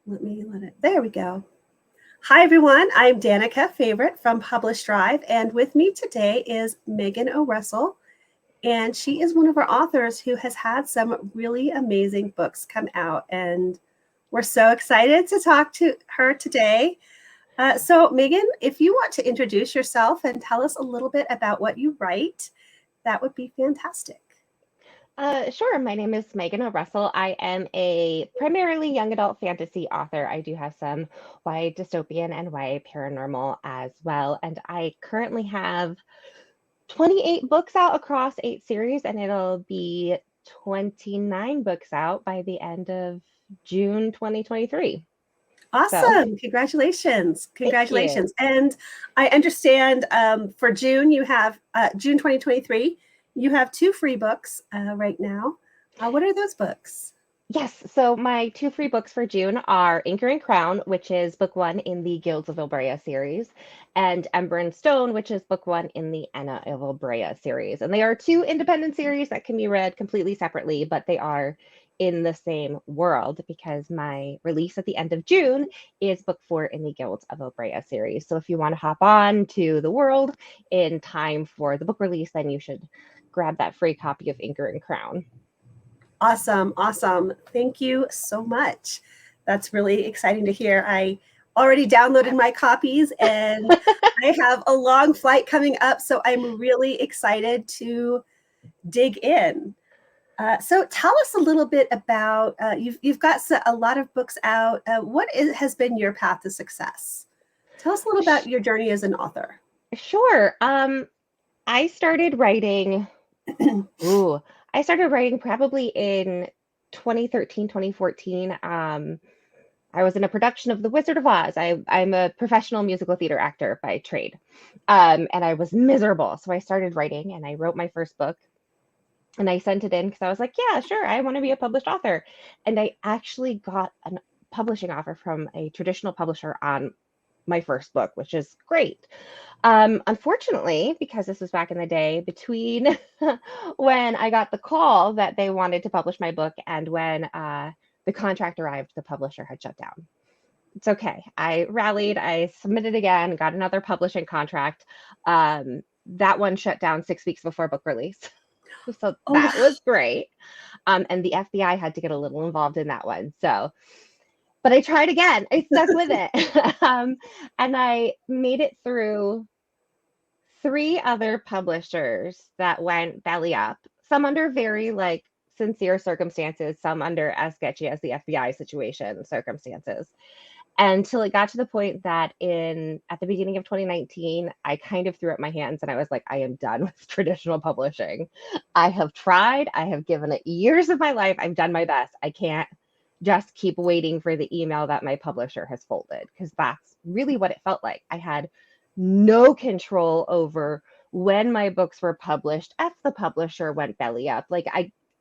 There we go. Hi, everyone. I'm Danica Favorite from PublishDrive, and with me today is Megan O'Russell, and she is one of our authors who has had some really amazing books come out, and we're so excited to talk to her today. So, Megan, if you want to introduce yourself and tell us a little bit about what you write, that would be fantastic. Sure. My name is Megan O'Russell. I am a primarily young adult fantasy author. I do have some YA dystopian and YA paranormal as well. And I currently have 28 books out across 8 series, and it'll be 29 books out by the end of June 2023. So Awesome. Congratulations. thank you. Congratulations. And I understand for June, you have June 2023, you have two free books right now. What are those books? Yes, so my two free books for June are Anchor and Crown, which is book one in the Guilds of Ilbrea series, and Ember and Stone, which is book one in the Enna of Ilbrea series. And they are two independent series that can be read completely separately, but they are in the same world because my release at the end of June is book four in the Guilds of Ilbrea series. So if you want to hop on to the world in time for the book release, then you should grab that free copy of Anchor and Crown. Awesome. Awesome. Thank you so much. That's really exciting to hear. I already downloaded my copies and I have a long flight coming up. So I'm really excited to dig in. So tell us a little bit about you've got a lot of books out. Has been your path to success? Tell us a little about your journey as an author. Sure. I started writing, ooh, I started writing probably in 2013, 2014. I was in a production of The Wizard of Oz. I'm a professional musical theater actor by trade. And I was miserable. So I started writing and I wrote my first book and I sent it in because I was like, yeah, sure, I want to be a published author. And I actually got a publishing offer from a traditional publisher on my first book, which is great. Unfortunately, because this was back in the day, between when I got the call that they wanted to publish my book and when the contract arrived, the publisher had shut down. It's okay. I rallied, I submitted again, got another publishing contract. That one shut down 6 weeks before book release. So Oh, wow. that was great. And the FBI had to get a little involved in that one. So but I tried again. I stuck with it. And I made it through three other publishers that went belly up, some under very like sincere circumstances, some under as sketchy as the FBI situation circumstances. Until it got to the point that in at the beginning of 2019, I kind of threw up my hands and I was like, I am done with traditional publishing. I have tried, I have given it years of my life, I've done my best. I can't just keep waiting for the email that my publisher has folded because that's really what it felt like. I had no control over when my books were published if the publisher went belly up. Like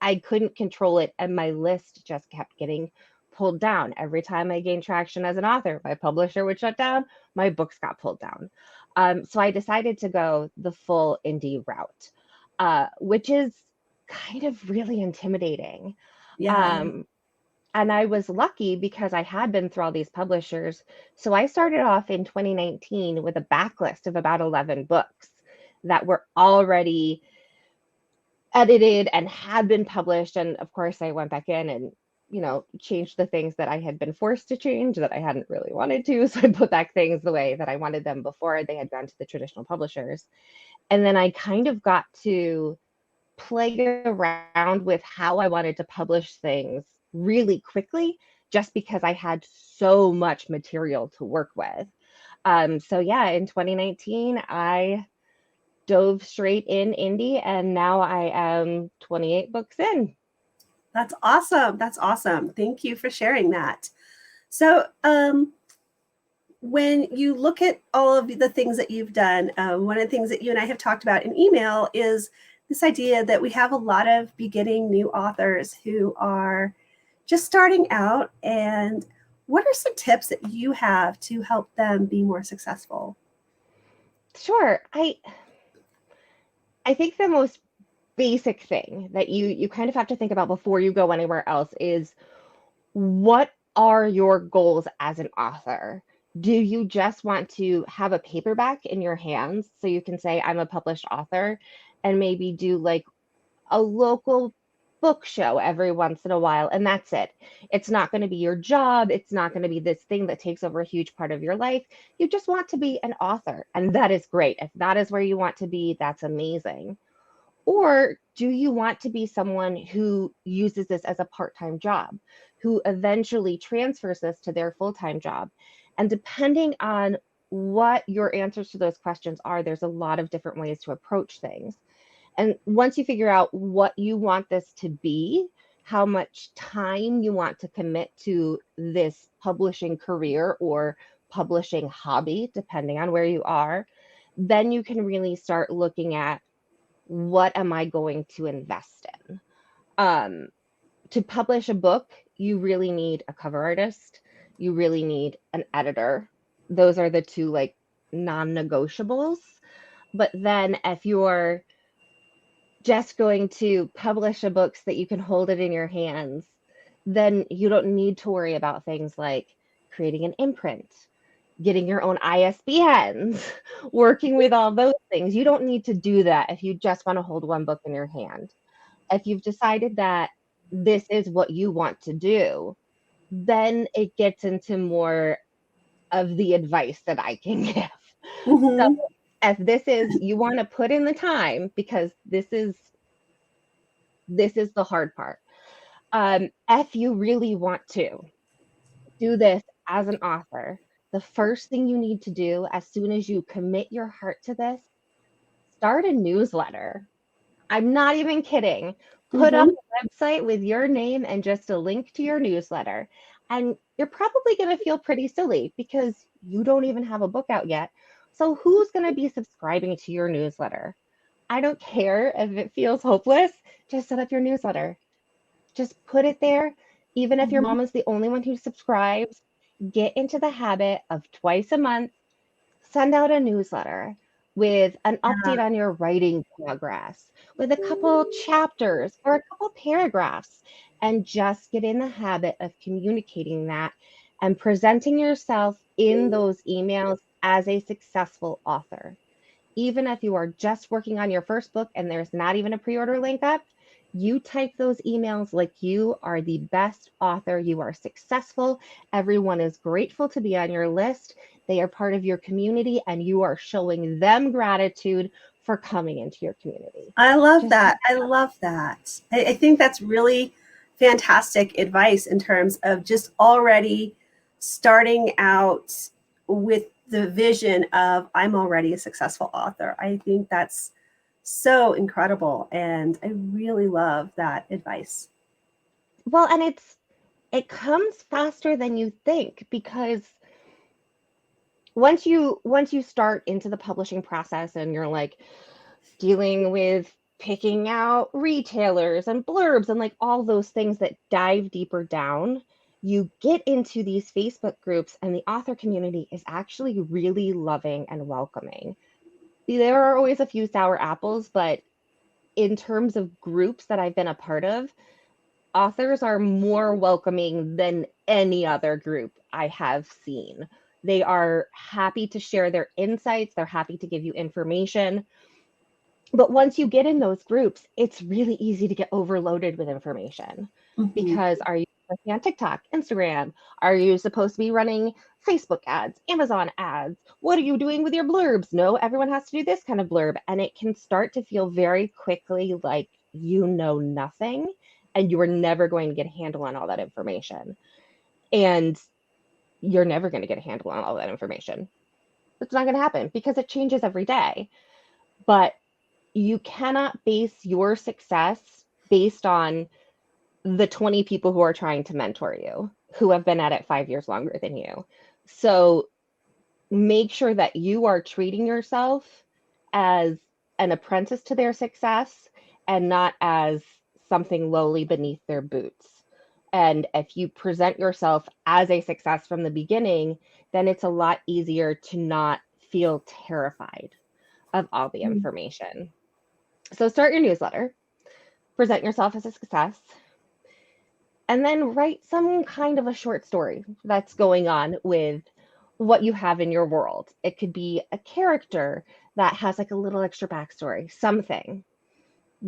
I couldn't control it and my list just kept getting pulled down. Every time I gained traction as an author, my publisher would shut down, my books got pulled down. So I decided to go the full indie route, which is kind of really intimidating. Yeah. Um, and I was lucky because I had been through all these publishers. So I started off in 2019 with a backlist of about 11 books that were already edited and had been published. And of course, I went back in and changed the things that I had been forced to change that I hadn't really wanted to. So I put back things the way that I wanted them before they had gone to the traditional publishers. And then I kind of got to play around with how I wanted to publish things really quickly, just because I had so much material to work with. So yeah, in 2019, I dove straight in indie, and now I am 28 books in. That's awesome. That's awesome. Thank you for sharing that. So, when you look at all of the things that you've done, one of the things that you and I have talked about in email is this idea that we have a lot of beginning new authors who are just starting out. And what are some tips that you have to help them be more successful? Sure, I think the most basic thing that you kind of have to think about before you go anywhere else is what are your goals as an author? Do you just want to have a paperback in your hands so you can say, I'm a published author, and maybe do like a local book show every once in a while, and that's it? It's not going to be your job. It's not going to be this thing that takes over a huge part of your life. You just want to be an author, and that is great. If that is where you want to be, that's amazing. Or do you want to be someone who uses this as a part-time job, who eventually transfers this to their full-time job? And depending on what your answers to those questions are, there's a lot of different ways to approach things. And once you figure out what you want this to be, how much time you want to commit to this publishing career or publishing hobby, depending on where you are, then you can really start looking at, what am I going to invest in? Um, to publish a book, you really need a cover artist. You really need an editor. Those are the two like non-negotiables. But then if you're just going to publish a book so that you can hold it in your hands, then you don't need to worry about things like creating an imprint, getting your own ISBNs, working with all those things. You don't need to do that if you just want to hold one book in your hand. If you've decided that this is what you want to do, then it gets into more of the advice that I can give. So Mm-hmm. if this is, you want to put in the time, because this is the hard part. If you really want to do this as an author, the first thing you need to do as soon as you commit your heart to this, start a newsletter. I'm not even kidding. Put up Mm-hmm. a website with your name and just a link to your newsletter. And you're probably going to feel pretty silly because you don't even have a book out yet. So who's going to be subscribing to your newsletter? I don't care if it feels hopeless. Just set up your newsletter. Just put it there. Even if your Mm-hmm. mom is the only one who subscribes, get into the habit of twice a month, send out a newsletter with an Yeah. update on your writing progress, with a couple chapters or a couple paragraphs, and just get in the habit of communicating that and presenting yourself in those emails as a successful author. Even if you are just working on your first book and there's not even a pre order link up, you type those emails like you are the best author. You are successful. Everyone is grateful to be on your list. They are part of your community, and you are showing them gratitude for coming into your community. I love Just that. I love that. I think that's really fantastic advice in terms of just already starting out with the vision of I'm already a successful author. I think that's so incredible. And I really love that advice. well, and it comes faster than you think, because once you start into the publishing process and you're like dealing with picking out retailers and blurbs and like all those things that dive deeper down, you get into these Facebook groups, and the author community is actually really loving and welcoming. There are always a few sour apples, but in terms of groups that I've been a part of, authors are more welcoming than any other group I have seen. They are happy to share their insights, they're happy to give you information. But once you get in those groups, it's really easy to get overloaded with information, Mhm. because are you posting on TikTok, Instagram? Are you supposed to be running Facebook ads, Amazon ads? What are you doing with your blurbs? No, everyone has to do this kind of blurb. And it can start to feel very quickly like you know nothing and you are never going to get a handle on all that information. And you're never going to get a handle on all that information. It's not going to happen because it changes every day. But you cannot base your success based on the 20 people who are trying to mentor you, who have been at it 5 years longer than you. So make sure that you are treating yourself as an apprentice to their success and not as something lowly beneath their boots. And if you present yourself as a success from the beginning, then it's a lot easier to not feel terrified of all the information. So start your newsletter, present yourself as a success, And then write some kind of a short story that's going on with what you have in your world. It could be a character that has like a little extra backstory, something.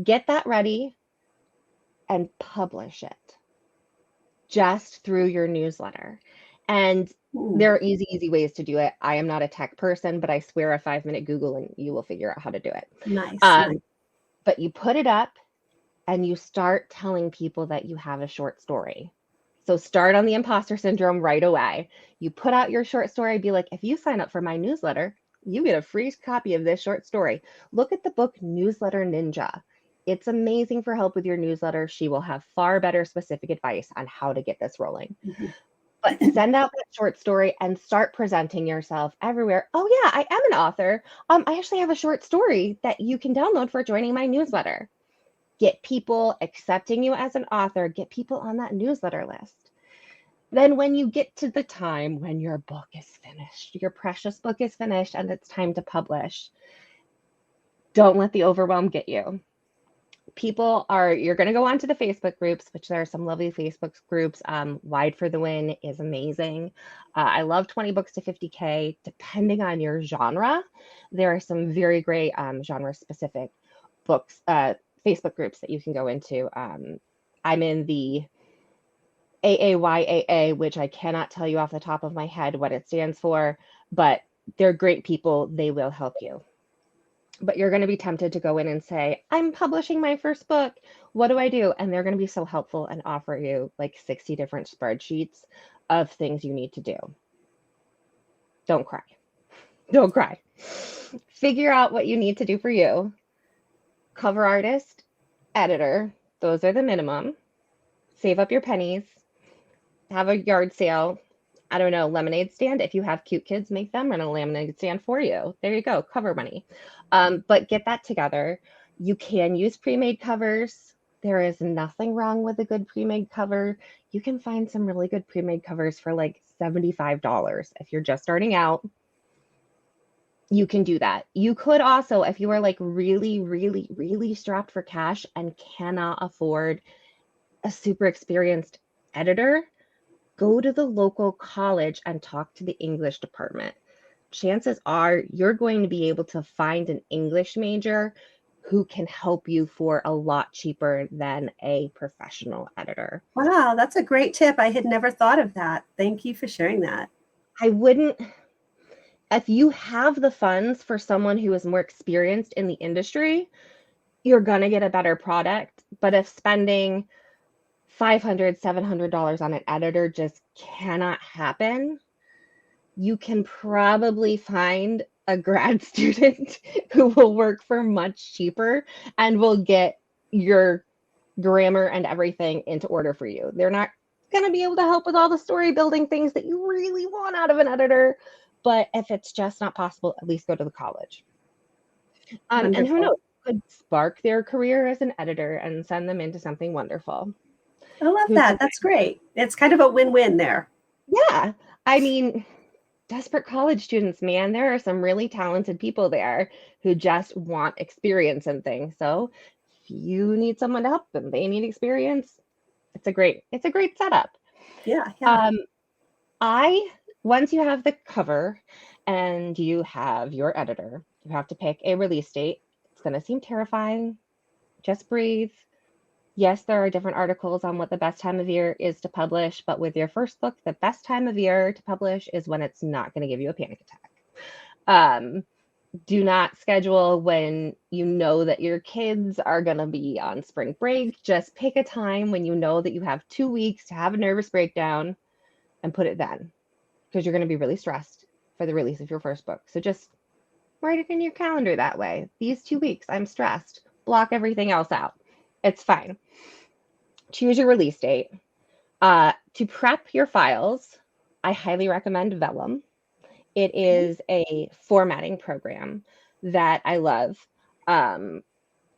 Get that ready and publish it just through your newsletter. And Ooh, there are easy ways to do it. I am not a tech person, but I swear a 5-minute Google and you will figure out how to do it. nice, nice. Um, but you put it up and you start telling people that you have a short story. So start on the imposter syndrome right away. You put out your short story, be like, if you sign up for my newsletter, you get a free copy of this short story. Look at the book Newsletter Ninja. It's amazing for help with your newsletter. She will have far better specific advice on how to get this rolling. Mhm. But send out that short story and start presenting yourself everywhere. Oh yeah, I am an author. I actually have a short story that you can download for joining my newsletter. Get people accepting you as an author, get people on that newsletter list. Then, when you get to the time when your book is finished, your precious book is finished, and it's time to publish, don't let the overwhelm get you. You're going to go onto the Facebook groups, which there are some lovely Facebook groups. Wide for the Win is amazing. I love 20 books to 50K. Depending on your genre, there are some very great genre specific books, Facebook groups that you can go into. I'm in the AAYAA, which I cannot tell you off the top of my head what it stands for, but they're great people. They will help you. But you're going to be tempted to go in and say, I'm publishing my first book. What do I do? And they're going to be so helpful and offer you like 60 different spreadsheets of things you need to do. Don't cry. Don't cry. Figure out what you need to do for you. Cover artist, editor, those are the minimum. Save up your pennies. Have a yard sale. I don't know, lemonade stand. If you have cute kids, make them run a lemonade stand for you. There you go, cover money. But get that together. You can use pre-made covers. There is nothing wrong with a good pre-made cover. You can find some really good pre-made covers for like $75 if you're just starting out. You can do that. You could also, if you are like really strapped for cash and cannot afford a super experienced editor, go to the local college and talk to the English department. Chances are you're going to be able to find an English major who can help you for a lot cheaper than a professional editor. Wow, that's a great tip. I had never thought of that. Thank you for sharing that. I wouldn't, if you have the funds for someone who is more experienced in the industry, you're going to get a better product. But if spending $500, $700 on an editor just cannot happen, you can probably find a grad student who will work for much cheaper and will get your grammar and everything into order for you. They're not going to be able to help with all the story building things that you really want out of an editor. But if it's just not possible, at least go to the college. And who Wonderful. knows, could spark their career as an editor and send them into something wonderful. I love Who can, that. That's great. It's kind of a win-win there. yeah. I mean, desperate college students, man. There are some really talented people there who just want experience and things. So if you need someone to help them, they need experience. It's a great setup. Yeah, yeah. Um, I Once you have the cover and you have your editor, you have to pick a release date. It's gonna seem terrifying. Just breathe. Yes, there are different articles on what the best time of year is to publish, but with your first book, the best time of year to publish is when it's not going to give you a panic attack. Um, do not schedule when you know that your kids are going to be on spring break. Just pick a time when you know that you have 2 weeks to have a nervous breakdown and put it then, because you're going to be really stressed for the release of your first book. So just write it in your calendar that way. These 2 weeks, I'm stressed. Block everything else out. It's fine. Choose your release date. To prep your files, I highly recommend Vellum. It Okay. is a formatting program that I love. Um,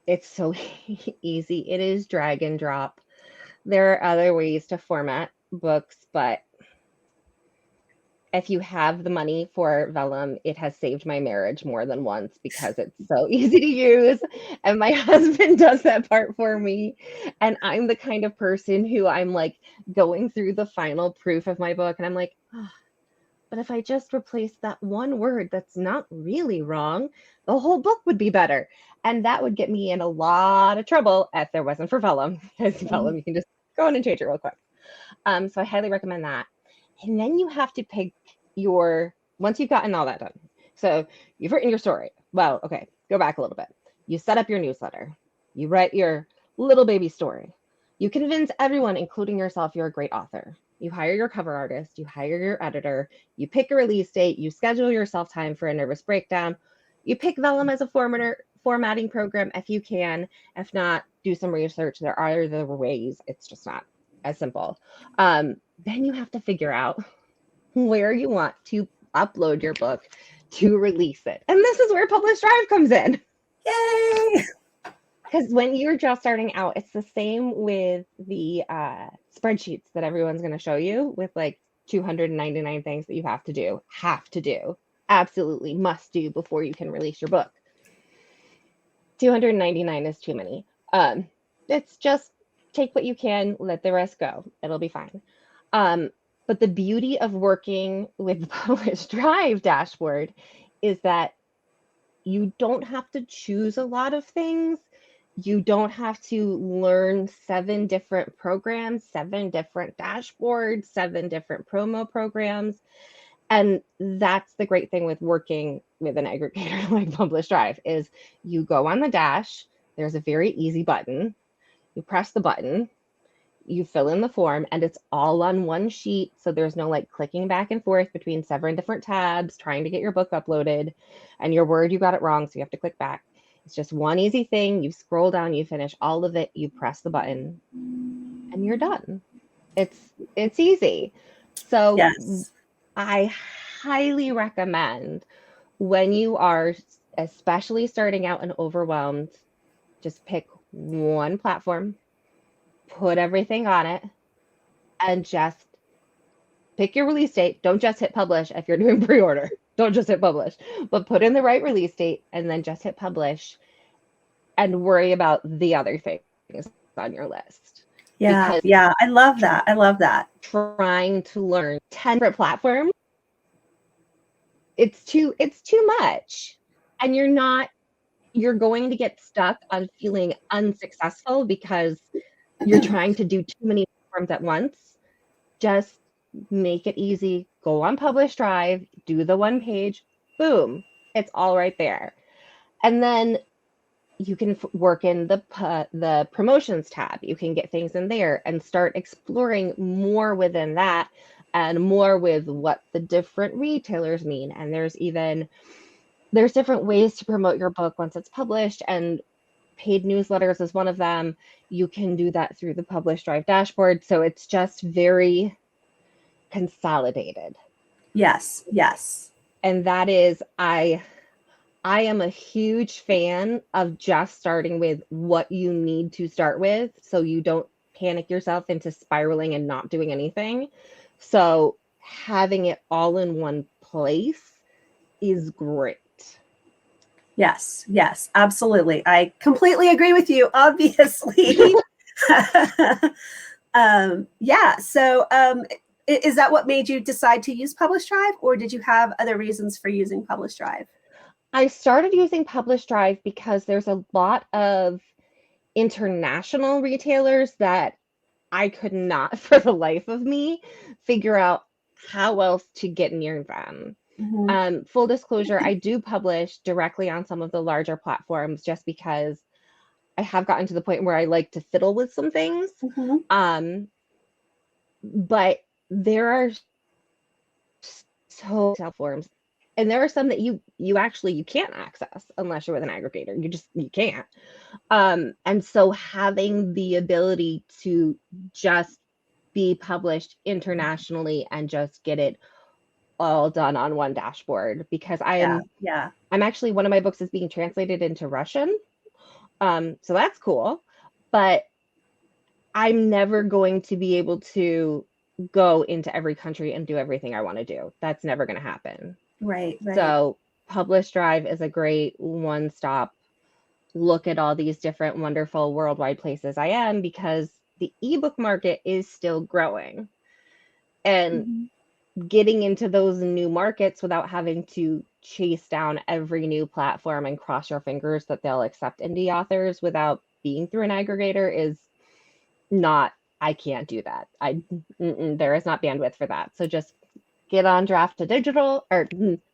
it's so easy. It is drag and drop. There are other ways to format books, but if you have the money for Vellum, it has saved my marriage more than once because it's so easy to use. And my husband does that part for me. And I'm the kind of person who I'm like going through the final proof of my book and I'm like, oh, but if I just replaced that one word that's not really wrong, the whole book would be better. And that would get me in a lot of trouble if there wasn't for Vellum, because Vellum, you can just go in and change it real quick. So I highly recommend that. And then you have to pick once you've gotten all that done. So you've written your story. Well, okay, go back a little bit. You set up your newsletter. You write your little baby story. You convince everyone, including yourself, you're a great author. You hire your cover artist. You hire your editor. You pick a release date. You schedule yourself time for a nervous breakdown. You pick Vellum as a formatting program if you can. If not, do some research. There are other ways. It's just not as simple. Then you have to figure out where you want to upload your book to release it. And this is where PublishDrive comes in. Yay! Because when you're just starting out, it's the same with the spreadsheets that everyone's going to show you with like 299 things that you have to do, absolutely must do before you can release your book. 299 is too many. It's just take what you can, let the rest go. It'll be fine. But the beauty of working with the PublishDrive dashboard is that you don't have to choose a lot of things. You don't have to learn 7 different programs, 7 different dashboards, 7 different promo programs. And that's the great thing with working with an aggregator like PublishDrive is you go on the dash, there's a very easy button. You press the button, you fill in the form, and it's all on one sheet. So there's no like clicking back and forth between 7 different tabs, trying to get your book uploaded, and you're worried you got it wrong, so you have to click back. It's just one easy thing. You scroll down, you finish all of it, you press the button, and you're done. It's easy. So Yes. I highly recommend when you are especially starting out and overwhelmed, just pick one platform, put everything on it, and just pick your release date. Don't just hit publish if you're doing pre-order. Don't just hit publish, but put in the right release date and then just hit publish and worry about the other things on your list. Yeah. Because Yeah. I love that. I love that. trying to learn 10 different platforms, it's too much. And you're going to get stuck on feeling unsuccessful because you're trying to do too many platforms at once. Just make it easy. Go on PublishDrive, do the one page, boom, it's all right there. And then you can work in the promotions tab. You can get things in there and start exploring more within that and more with what the different retailers mean. And there's different ways to promote your book once it's published, and paid newsletters is one of them. You can do that through the PublishDrive dashboard. So it's just very consolidated. Yes. Yes. And that is, I am a huge fan of just starting with what you need to start with so you don't panic yourself into spiraling and not doing anything. So having it all in one place is great. Yes. Yes. Absolutely. I completely agree with you, obviously. Yeah. So is that what made you decide to use PublishDrive, or did you have other reasons for using PublishDrive? I started using PublishDrive because there's a lot of international retailers that I could not, for the life of me, figure out how else to get near them. Mm-hmm. Full disclosure, I do publish directly on some of the larger platforms just because I have gotten to the point where I like to fiddle with some things. Mm-hmm. But there are so platforms, and there are some that you can't access unless you're with an aggregator. You can't. And so having the ability to just be published internationally and just get it all done on one dashboard, because Yeah. Yeah. I'm actually, one of my books is being translated into Russian. So that's cool. But I'm never going to be able to go into every country and do everything I want to do. That's never going to happen. Right, right. So PublishDrive is a great one-stop look at all these different wonderful worldwide places I am, because the ebook market is still growing. And Mhm. getting into those new markets without having to chase down every new platform and cross your fingers that they'll accept indie authors without being through an aggregator is not, I can't do that. There is not bandwidth for that. So just get on Draft to Digital, or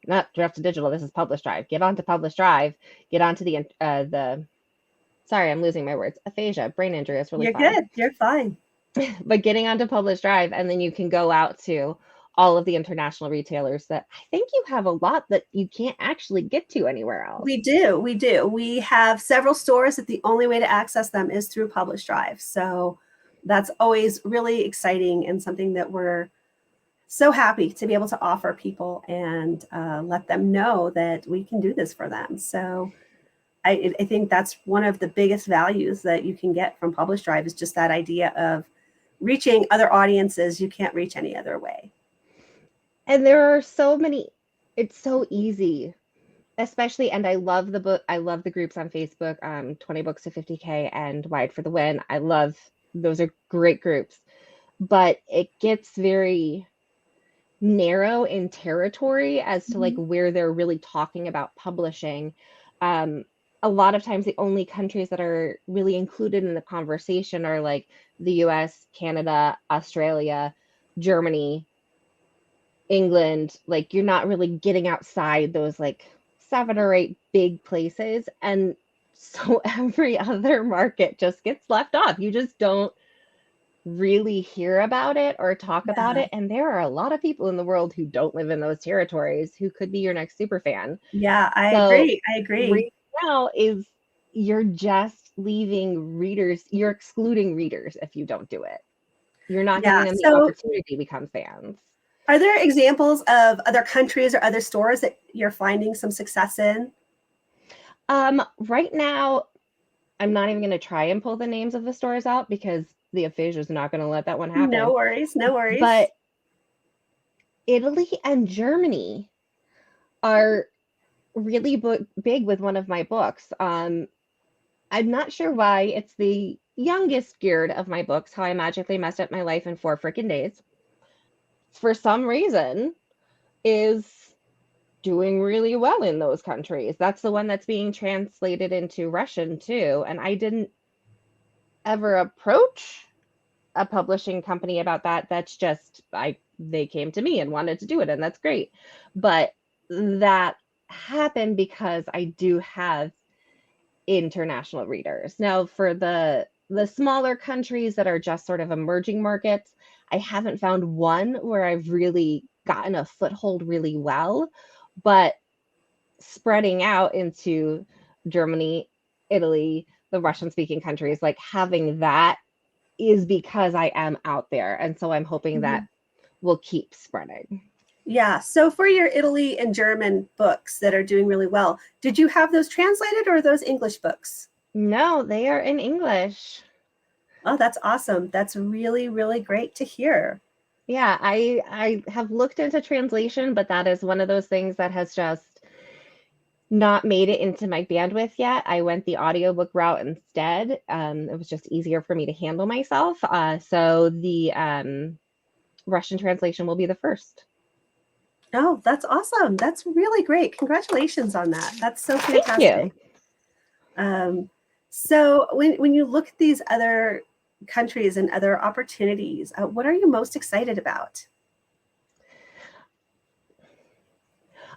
not Draft to Digital. This is PublishDrive. Get onto PublishDrive. Get onto the. Sorry, I'm losing my words. Aphasia, brain injury is really You're fun. good. You're fine. But getting onto PublishDrive, and then you can go out to all of the international retailers that I think you have a lot that you can't actually get to anywhere else. We do. We do. We have several stores that the only way to access them is through PublishDrive. So that's always really exciting and something that we're so happy to be able to offer people and let them know that we can do this for them. So I think that's one of the biggest values that you can get from PublishDrive is just that idea of reaching other audiences you can't reach any other way. And there are so many, it's so easy, especially, and I love the book, I love the groups on Facebook, 20 books to 50K and Wide for the Win. I love, those are great groups, but it gets very narrow in territory as to like Mhm. where they're really talking about publishing. Um, a lot of times the only countries that are really included in the conversation are like the US, Canada, Australia, Germany, England. Like you're not really getting outside those like 7 or 8 big places. And so every other market just gets left off. You just don't really hear about it or talk about Yeah. it. And there are a lot of people in the world who don't live in those territories who could be your next super fan. Yeah, I So agree. I agree. right now is, you're just leaving readers, you're excluding readers if you don't do it. You're not Yeah. giving them the So opportunity to become fans. are there examples of other countries or other stores that you're finding some success in? Right now, I'm not even going to try and pull the names of the stores out because the aphasia is not going to let that one No happen. worries. No worries. But Italy and Germany are really big with one of my books. I'm not sure why. It's the youngest geared of my books, How I Magically Messed Up My Life in 4 Frickin' Days. For some reason, is doing really well in those countries. That's the one that's being translated into Russian too. And I didn't ever approach a publishing company about that. That's just, they came to me and wanted to do it, and that's great. But that happened because I do have international readers. Now, for the smaller countries that are just sort of emerging markets, I haven't found one where I've really gotten a foothold really well, but spreading out into Germany, Italy, the Russian speaking countries, like having that is because I am out there. And so I'm hoping that Mhm. will keep spreading. Yeah. So for your Italy and German books that are doing really well, did you have those translated or are those English books? No, they are in English. Oh, that's awesome. That's really, really great to hear. Yeah, I have looked into translation, but that is one of those things that has just not made it into my bandwidth yet. I went the audiobook route instead. It was just easier for me to handle myself. So the Russian translation will be the first. Oh, that's awesome. That's really great. Congratulations on that. That's so Thank you. fantastic. Um, so when you look at these other countries and other opportunities, what are you most excited about?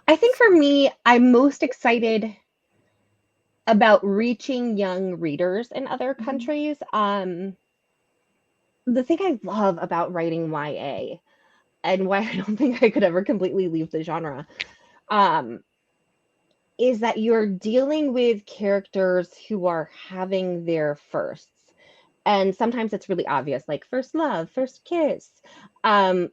I think for me, I'm most excited about reaching young readers in other Mhm. countries. The thing I love about writing YA, and why I don't think I could ever completely leave the genre, um, is that you're dealing with characters who are having their firsts. And sometimes it's really obvious, like first love, first kiss. Um,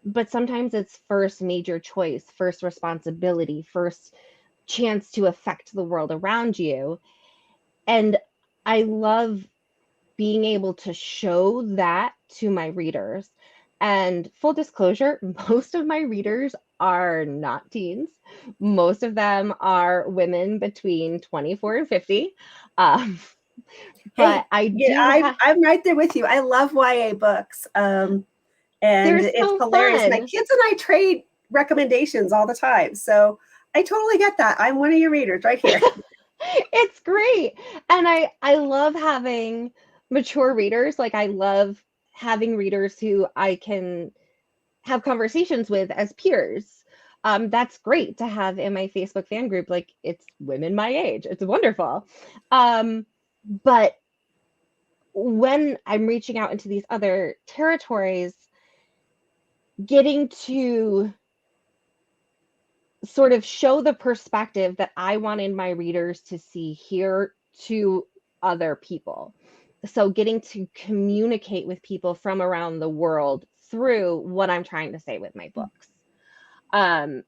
but sometimes it's first major choice, first responsibility, first chance to affect the world around you. And I love being able to show that to my readers And full disclosure, most of my readers are not teens. Most of them are women between 24 and 50. Um, but Hey, I yeah, do have, I'm right there with you. I love YA books. And they're it's so hilarious. My fun. kids and I trade recommendations all the time. So I totally get that. I'm one of your readers right here. It's great. And I love having mature readers. Like I love having readers who I can have conversations with as peers. That's great to have in my Facebook fan group. Like it's women my age. It's wonderful. But when I'm reaching out into these other territories, getting to sort of show the perspective that I wanted my readers to see here to other people. So getting to communicate with people from around the world through what I'm trying to say with my books. Um,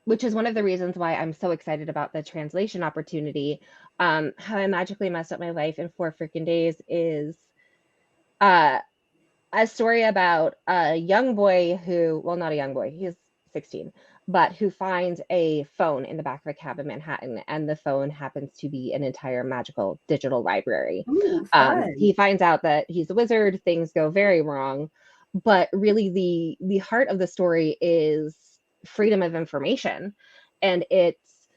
which is one of the reasons why I'm so excited about the translation opportunity. How I Magically Messed Up My Life in 4 freaking days is uh, a story about a young boy who, well, not a young boy, he's 16, but who finds a phone in the back of a cab in Manhattan, and the phone happens to be an entire magical digital library. Ooh, fun. He finds out that he's a wizard, things go very wrong, but really the heart of the story is freedom of information, and it's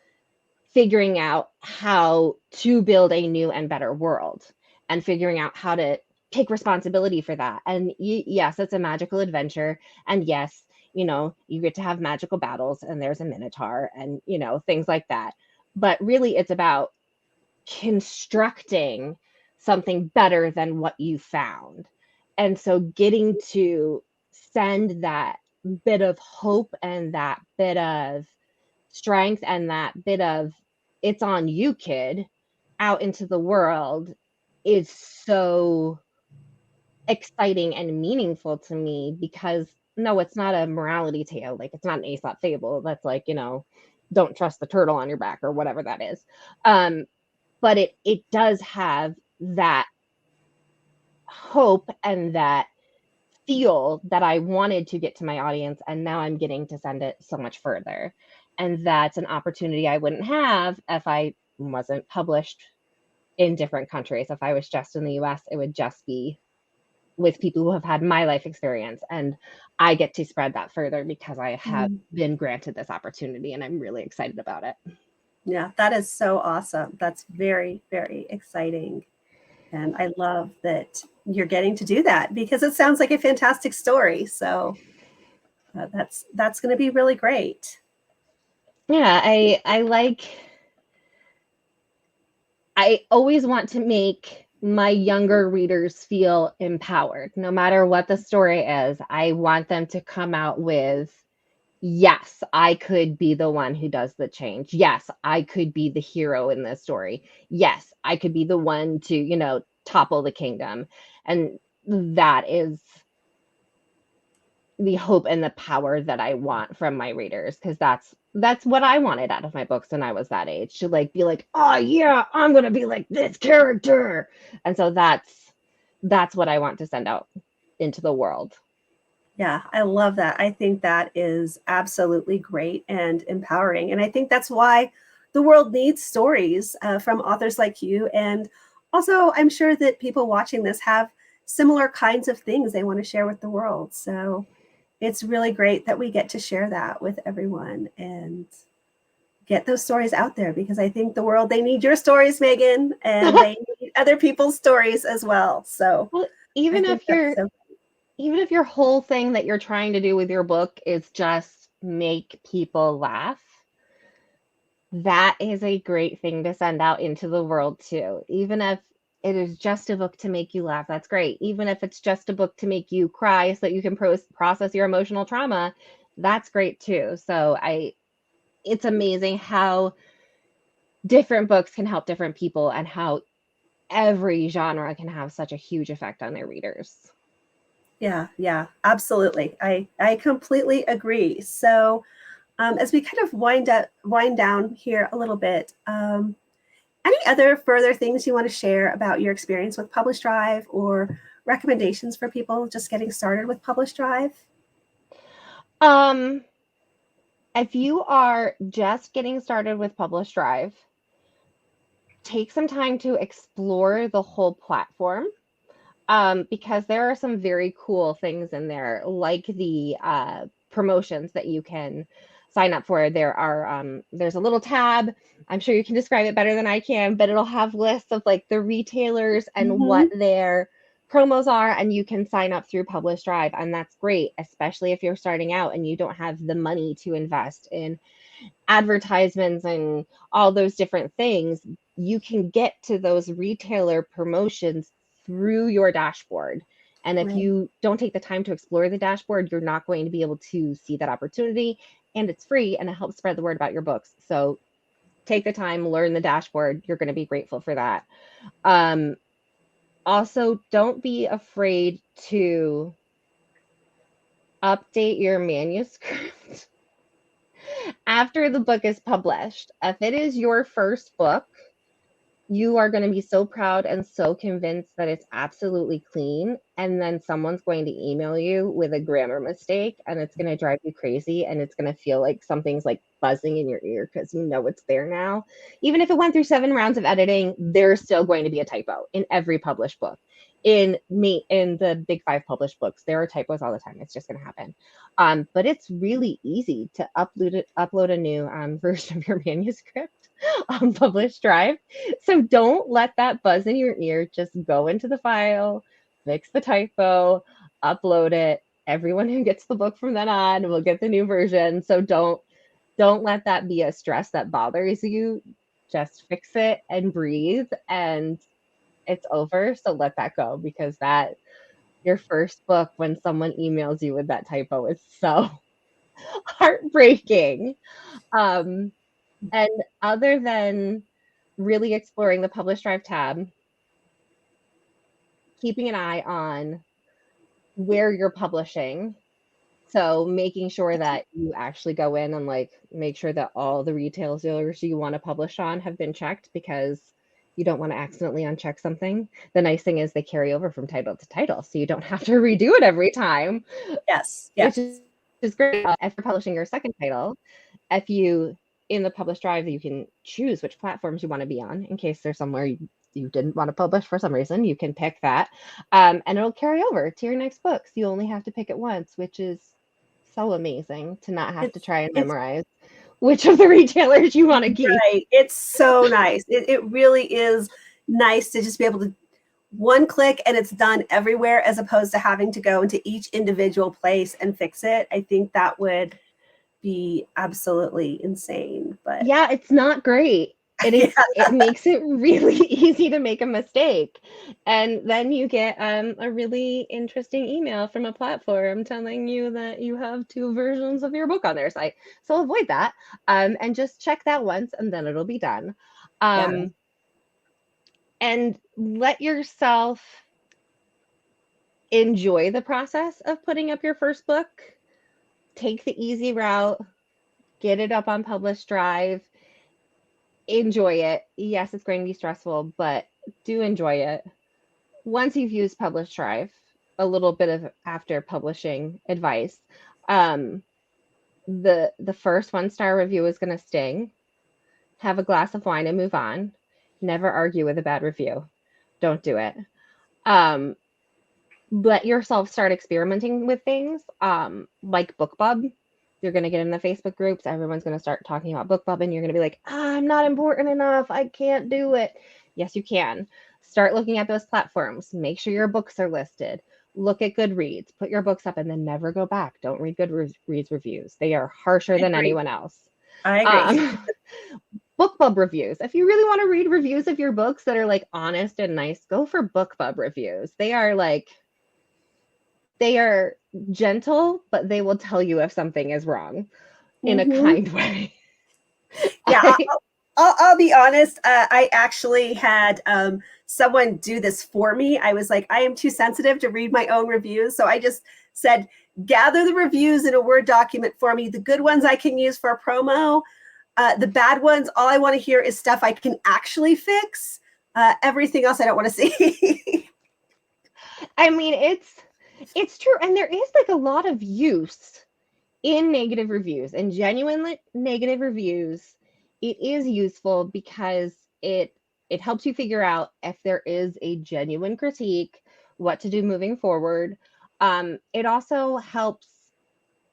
figuring out how to build a new and better world and figuring out how to take responsibility for that. And yes, it's a magical adventure. And yes, you get to have magical battles and there's a minotaur and, things like that. But really, it's about constructing something better than what you found. And so getting to send that bit of hope and that bit of strength and that bit of it's on you, kid, out into the world is so exciting and meaningful to me because no, it's not a morality tale. Like it's not an Aesop fable that's like, don't trust the turtle on your back or whatever that is. But it does have that hope and that feel that I wanted to get to my audience, and now I'm getting to send it so much further. And that's an opportunity I wouldn't have if I wasn't published in different countries. If I was just in the US, it would just be with people who have had my life experience. And I get to spread that further because I have Mm. been granted this opportunity and I'm really excited about it. Yeah, that is so awesome. That's very, very exciting. And I love that you're getting to do that because it sounds like a fantastic story. So that's going to be really great. Yeah, I always want to make my younger readers feel empowered. No matter what the story is, I want them to come out with, yes, I could be the one who does the change. Yes, I could be the hero in this story. Yes, I could be the one to, topple the kingdom. And that is the hope and the power that I want from my readers because that's what I wanted out of my books when I was that age, to like be like, oh yeah, I'm gonna be like this character. And so that's what I want to send out into the world. Yeah, I love that. I think that is absolutely great and empowering. And I think that's why the world needs stories from authors like you. And also, I'm sure that people watching this have similar kinds of things they want to share with the world. So it's really great that we get to share that with everyone and get those stories out there because I think the world, they need your stories, Megan, and they need other people's stories as well. So Well, I even think if that's you're so. even if your whole thing that you're trying to do with your book is just make people laugh, that is a great thing to send out into the world too. Even if it is just a book to make you laugh, that's great. Even if it's just a book to make you cry so that you can process your emotional trauma, that's great too. So it's amazing how different books can help different people and how every genre can have such a huge effect on their readers. Yeah, yeah, absolutely. I completely agree. So, as we kind of wind down here a little bit, any other further things you want to share about your experience with PublishDrive or recommendations for people just getting started with PublishDrive? If you are just getting started with PublishDrive, take some time to explore the whole platform, because there are some very cool things in there, like the promotions that you can sign up for. There's a little tab. I'm sure you can describe it better than I can, but it'll have lists of like the retailers and what their promos are, and you can sign up through PublishDrive, and that's great, especially if you're starting out and you don't have the money to invest in advertisements and all those different things. You can get to those retailer promotions through your dashboard. And if Right. you don't take the time to explore the dashboard, you're not going to be able to see that opportunity. And it's free and it helps spread the word about your books. So take the time, learn the dashboard. You're going to be grateful for that. Also, don't be afraid to update your manuscript after the book is published. If it is your first book, you are going to be so proud and so convinced that it's absolutely clean. And then someone's going to email you with a grammar mistake and it's going to drive you crazy. And it's going to feel like something's like buzzing in your ear because you know it's there now. Even if it went through 7 rounds of editing, there's still going to be a typo in every published book. In the big 5 published books, there are typos all the time. It's just going to happen. But it's really easy to upload a new version of your manuscript on PublishDrive. So don't let that buzz in your ear. Just go into the file, fix the typo, upload it. Everyone who gets the book from then on will get the new version. So don't let that be a stress that bothers you. Just fix it and breathe, and it's over. So let that go, because that your first book, when someone emails you with that typo, is so heartbreaking. And other than really exploring the PublishDrive tab, keeping an eye on where you're publishing. So making sure that you actually go in and like make sure that all the retailers you want to publish on have been checked, because you don't want to accidentally uncheck something. The nice thing is they carry over from title to title, so you don't have to redo it every time. Yes. Which is great. If you're publishing your second title, if you in the PublishDrive, you can choose which platforms you want to be on in case there's somewhere you didn't want to publish for some reason. You can pick that, and it'll carry over to your next books. You only have to pick it once, which is so amazing to not have to try and memorize which of the retailers you want to keep. Right. It's so nice. It really is nice to just be able to one click and it's done everywhere, as opposed to having to go into each individual place and fix it. I think that would be absolutely insane. But yeah, it's not great. It makes it really easy to make a mistake. And then you get a really interesting email from a platform telling you that you have 2 versions of your book on their site. So avoid that, and just check that once and then it'll be done. And let yourself enjoy the process of putting up your first book. Take the easy route, get it up on PublishDrive. Enjoy it. Yes, it's going to be stressful, but do enjoy it. Once you've used PublishDrive, a little bit of after publishing advice, the first 1-star review is going to sting. Have a glass of wine and move on. Never argue with a bad review. Don't do it. Let yourself start experimenting with things, like BookBub. You're going to get in the Facebook groups. Everyone's going to start talking about BookBub, and you're going to be like, I'm not important enough. I can't do it. Yes, you can. Start looking at those platforms. Make sure your books are listed. Look at Goodreads. Put your books up and then never go back. Don't read Goodreads reviews. They are harsher than anyone else. I agree. BookBub reviews. If you really want to read reviews of your books that are like honest and nice, go for BookBub reviews. They are gentle, but they will tell you if something is wrong in a kind way. Yeah, I'll be honest. I actually had someone do this for me. I was like, I am too sensitive to read my own reviews. So I just said, gather the reviews in a Word document for me. The good ones I can use for a promo. The bad ones, all I want to hear is stuff I can actually fix. Everything else I don't want to see. I mean, it's true, and there is like a lot of use in negative reviews and genuine negative reviews. It is useful because it helps you figure out if there is a genuine critique, what to do moving forward. It also helps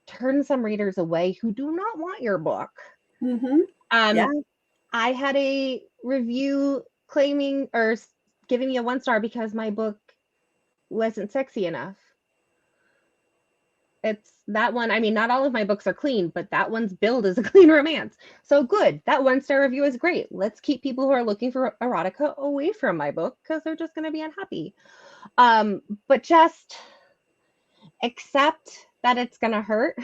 turn some readers away who do not want your book. Mm-hmm. Yeah. Um, I had a review claiming or giving me a 1 star because my book wasn't sexy enough. It's that one. I mean, not all of my books are clean, but that one's billed as a clean romance. So good. That 1 star review is great. Let's keep people who are looking for erotica away from my book because they're just going to be unhappy. But just accept that it's going to hurt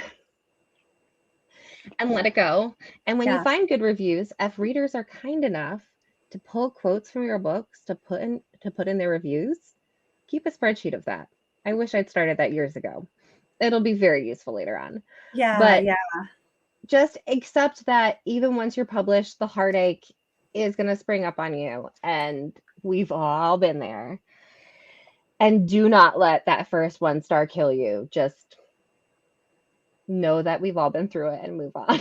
and let it go. And when you Yeah. find good reviews, if readers are kind enough to pull quotes from your books to put in their reviews, keep a spreadsheet of that. I wish I'd started that years ago. It'll be very useful later on. Yeah. But Yeah. just accept that even once you're published, the heartache is going to spring up on you. And we've all been there. And do not let that first 1 star kill you. Just know that we've all been through it and move on.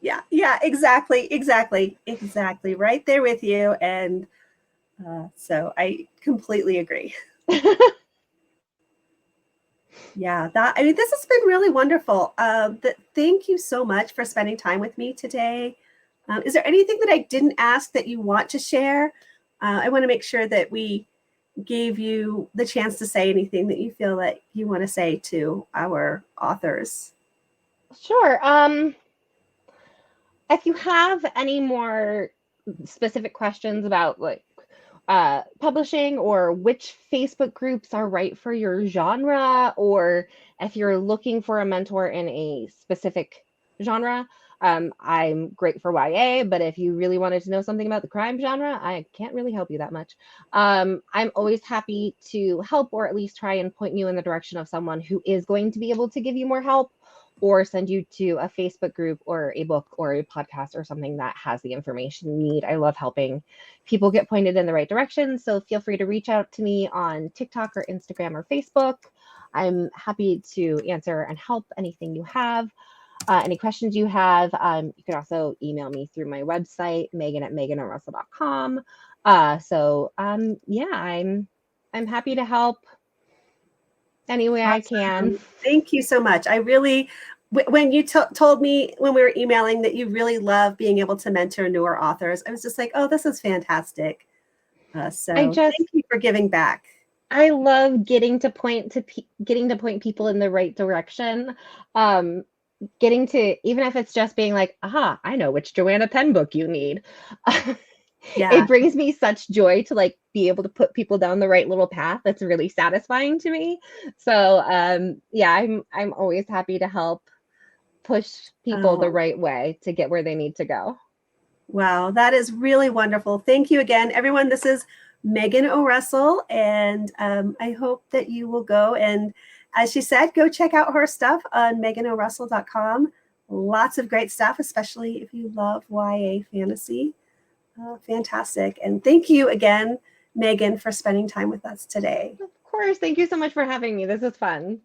Yeah. Yeah. Exactly. Exactly. Exactly. Right there with you. And so I completely agree. Yeah, I mean, this has been really wonderful. Thank you so much for spending time with me today. Is there anything that I didn't ask that you want to share? I want to make sure that we gave you the chance to say anything that you feel that you want to say to our authors. Sure. If you have any more specific questions about like publishing or which Facebook groups are right for your genre, or if you're looking for a mentor in a specific genre, I'm great for YA, but if you really wanted to know something about the crime genre, I can't really help you that much. I'm always happy to help or at least try and point you in the direction of someone who is going to be able to give you more help or send you to a Facebook group or a book or a podcast or something that has the information you need. I love helping people get pointed in the right direction. So feel free to reach out to me on TikTok or Instagram or Facebook. I'm happy to answer and help anything you have. Any questions you have, you can also email me through my website, megan@meganorussell.com. Yeah, I'm happy to help any way I can. Thank you so much. I really, when you told me when we were emailing that you really love being able to mentor newer authors, I was just like, oh, this is fantastic. So thank you for giving back. I love getting to point people in the right direction. Getting to, even if it's just being like, aha, I know which Joanna Penn book you need. Yeah. It brings me such joy to like be able to put people down the right little path. That's really satisfying to me. So yeah, I'm always happy to help push people the right way to get where they need to go. Wow, that is really wonderful. Thank you again, everyone. This is Megan O'Russell, and I hope that you will go and, as she said, go check out her stuff on meganorussell.com. Lots of great stuff, especially if you love YA fantasy. Fantastic. And thank you again, Megan, for spending time with us today. Of course. Thank you so much for having me. This is fun.